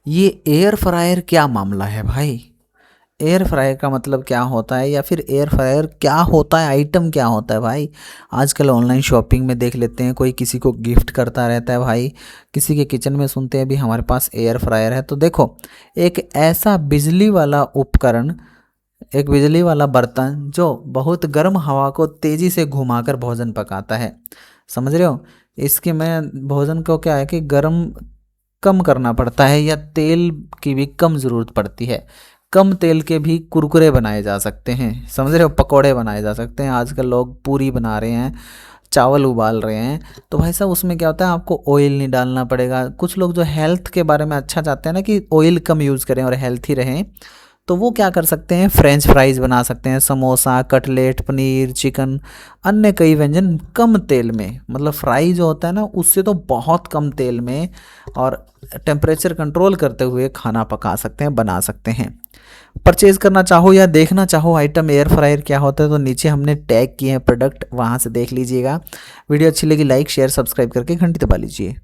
ये air fryer क्या मामला है भाई? एयर फ्रायर का मतलब क्या होता है, या फिर एयर फ्रायर क्या होता है, आइटम क्या होता है भाई? आजकल ऑनलाइन शॉपिंग में देख लेते हैं, कोई किसी को गिफ्ट करता रहता है भाई, किसी के किचन में सुनते हैं भी हमारे पास एयर फ्रायर है। तो देखो, एक ऐसा बिजली वाला उपकरण, एक बिजली वाला बर्तन जो बहुत गर्म हवा को तेज़ी से घुमाकर भोजन पकाता है। समझ रहे हो? इसके में भोजन को क्या है कि गर्म कम करना पड़ता है, या तेल की भी कम ज़रूरत पड़ती है। कम तेल के भी कुरकुरे बनाए जा सकते हैं, समझ रहे हो, पकोड़े बनाए जा सकते हैं। आजकल लोग पूरी बना रहे हैं, चावल उबाल रहे हैं। तो भाई साहब उसमें क्या होता है, आपको ऑयल नहीं डालना पड़ेगा। कुछ लोग जो हेल्थ के बारे में अच्छा चाहते हैं ना, कि ऑयल कम यूज़ करें और हेल्थी रहें, तो वो क्या कर सकते हैं, फ्रेंच फ्राइज़ बना सकते हैं, समोसा, कटलेट, पनीर, चिकन, अन्य कई व्यंजन कम तेल में, मतलब फ्राई जो होता है ना उससे तो बहुत कम तेल में और टेम्परेचर कंट्रोल करते हुए खाना पका सकते हैं, बना सकते हैं। परचेज़ करना चाहो या देखना चाहो आइटम एयर फ्रायर क्या होता है, तो नीचे हमने टैग किए हैं प्रोडक्ट, वहाँ से देख लीजिएगा। वीडियो अच्छी लगी लाइक शेयर सब्सक्राइब करके घंटी दबा लीजिए।